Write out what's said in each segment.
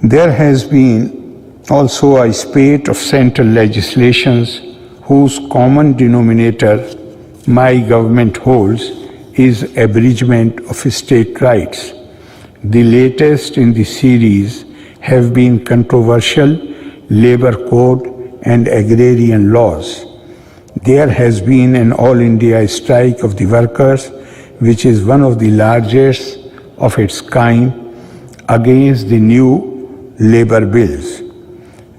There has been also a spate of central legislations whose common denominator my government holds is abridgment of state rights. The latest in the series have been controversial labor code and agrarian laws. There has been an all India strike of the workers, which is one of the largest of its kind, against the new labor bills.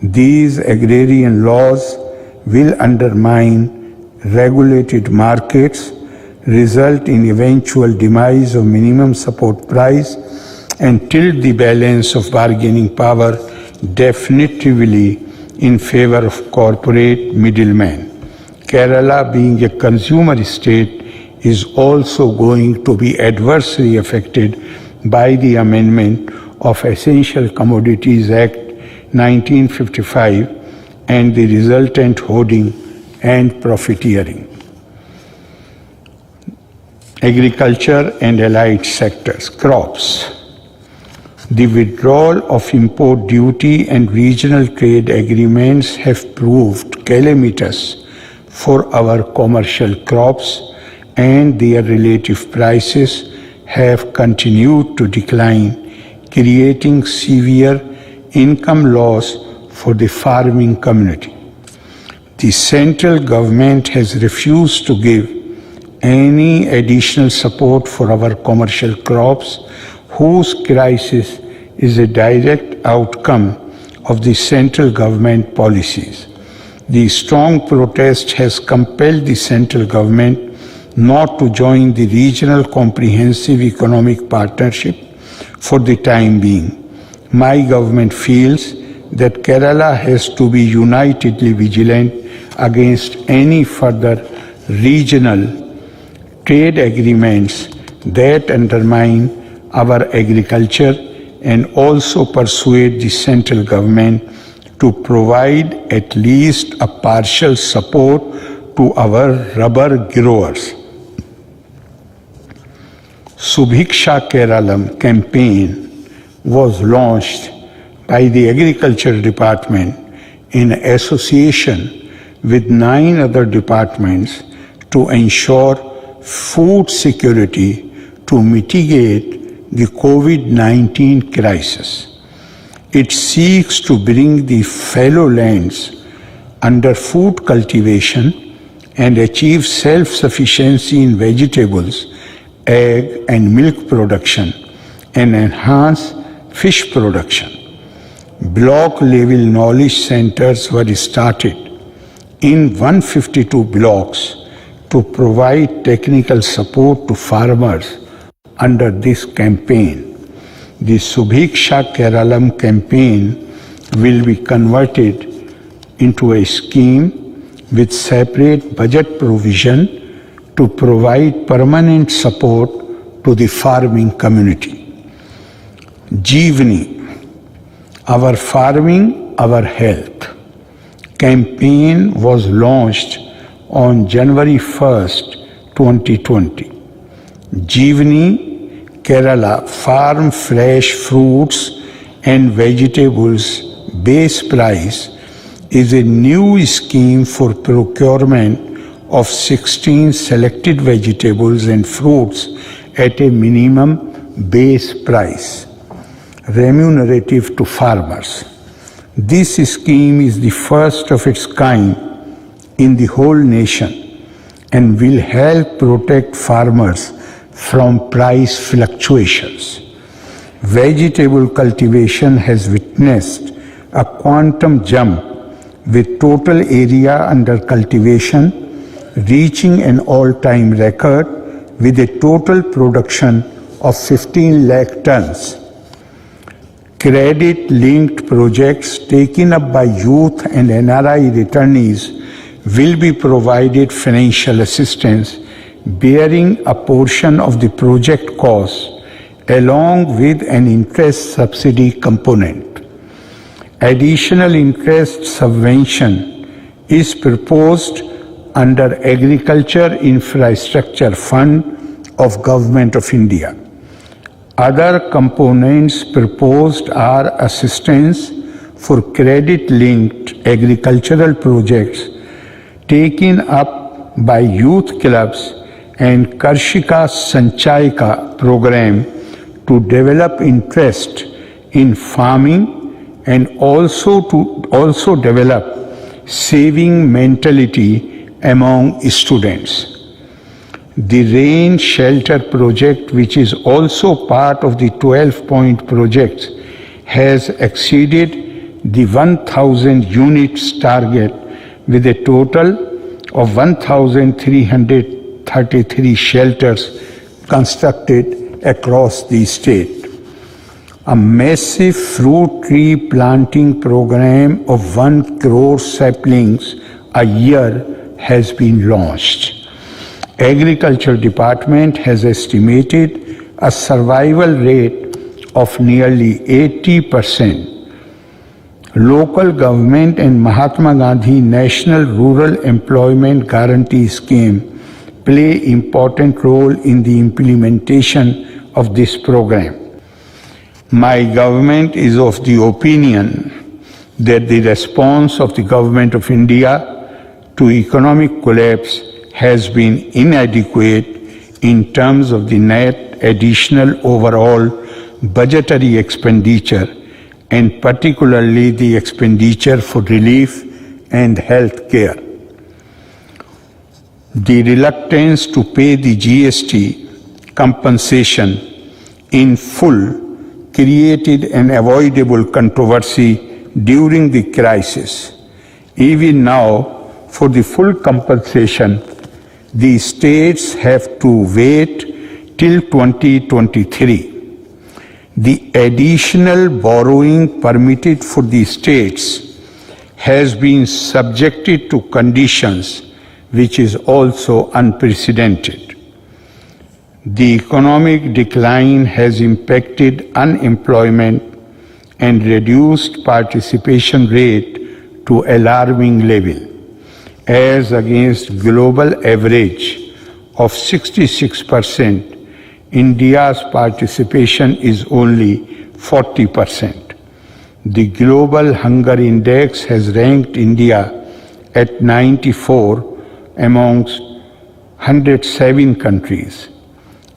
These agrarian laws will undermine regulated markets, result in eventual demise of minimum support price, and tilt the balance of bargaining power definitively in favor of corporate middlemen. Kerala, being a consumer state, is also going to be adversely affected by the amendment of Essential Commodities Act 1955 and the resultant hoarding and profiteering. Agriculture and allied sectors, crops. The withdrawal of import duty and regional trade agreements have proved calamitous for our commercial crops, and their relative prices have continued to decline, creating severe income loss for the farming community. The central government has refused to give any additional support for our commercial crops, whose crisis is a direct outcome of the central government policies. The strong protest has compelled the central government not to join the regional comprehensive economic partnership for the time being. My government feels that Kerala has to be unitedly vigilant against any further regional trade agreements that undermine our agriculture, and also persuade the central government to provide at least a partial support to our rubber growers. Subhiksha Keralam campaign was launched by the Agriculture Department in association with 9 other departments to ensure food security to mitigate the COVID-19 crisis. It seeks to bring the fallow lands under food cultivation and achieve self-sufficiency in vegetables, egg and milk production, and enhance fish production. Block-level knowledge centers were started in 152 blocks to provide technical support to farmers under this campaign. The Subhiksha Keralam campaign will be converted into a scheme with separate budget provision to provide permanent support to the farming community. Jeevani, Our Farming, Our Health campaign was launched on January 1st, 2020. Jeevani Kerala Farm Fresh Fruits and Vegetables Base Price is a new scheme for procurement of 16 selected vegetables and fruits at a minimum base price, remunerative to farmers. This scheme is the first of its kind in the whole nation and will help protect farmers from price fluctuations. Vegetable cultivation has witnessed a quantum jump, with total area under cultivation reaching an all-time record with a total production of 15 lakh tons. Credit-linked projects taken up by youth and NRI returnees will be provided financial assistance bearing a portion of the project cost along with an interest subsidy component. Additional interest subvention is proposed under Agriculture Infrastructure Fund of Government of India. Other components proposed are assistance for credit-linked agricultural projects taken up by youth clubs and Karshika Sanchayika program to develop interest in farming and also develop saving mentality among students. The rain shelter project, which is also part of the 12-point project, has exceeded the 1,000 units target with a total of 1,333 shelters constructed across the state. A massive fruit tree planting program of 1 crore saplings a year has been launched. Agriculture Department has estimated a survival rate of nearly 80%. Local government and Mahatma Gandhi National Rural Employment Guarantee Scheme play important role in the implementation of this program. My government is of the opinion that the response of the Government of India to economic collapse has been inadequate in terms of the net additional overall budgetary expenditure and particularly the expenditure for relief and health care. The reluctance to pay the GST compensation in full created an avoidable controversy during the crisis. Even now, for the full compensation, the states have to wait till 2023. The additional borrowing permitted for the states has been subjected to conditions which is also unprecedented. The economic decline has impacted unemployment and reduced participation rate to alarming level, as against global average of 66%, India's participation is only 40%. The Global Hunger Index has ranked India at 94 amongst 107 countries.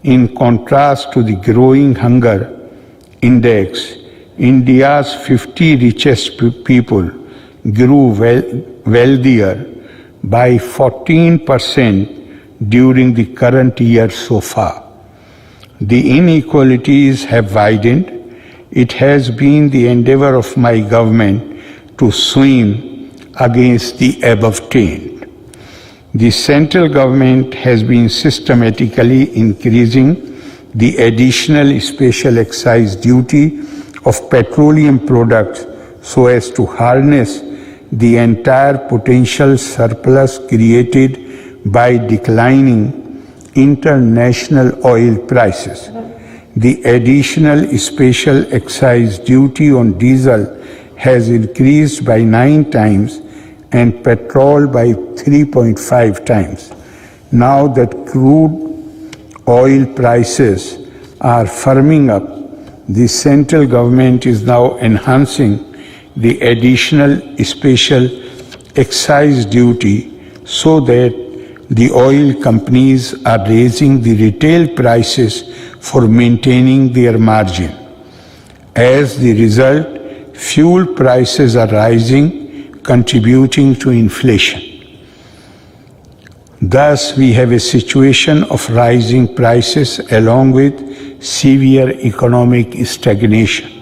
In contrast to the growing hunger index, India's 50 richest people grew wealthier by 14% during the current year so far. The inequalities have widened. It has been the endeavor of my government to swim against the above trend. The central government has been systematically increasing the additional special excise duty of petroleum products so as to harness the entire potential surplus created by declining international oil prices. The additional special excise duty on diesel has increased by 9 times and petrol by 3.5 times. Now that crude oil prices are firming up, the central government is now enhancing the additional special excise duty so that the oil companies are raising the retail prices for maintaining their margin. As the result, fuel prices are rising, contributing to inflation. Thus, we have a situation of rising prices along with severe economic stagnation.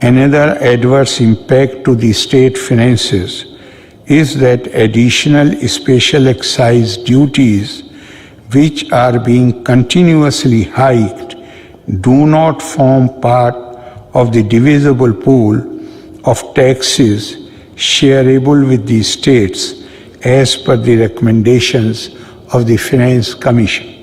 Another adverse impact to the state finances is that additional special excise duties, which are being continuously hiked, do not form part of the divisible pool of taxes shareable with the states as per the recommendations of the Finance Commission.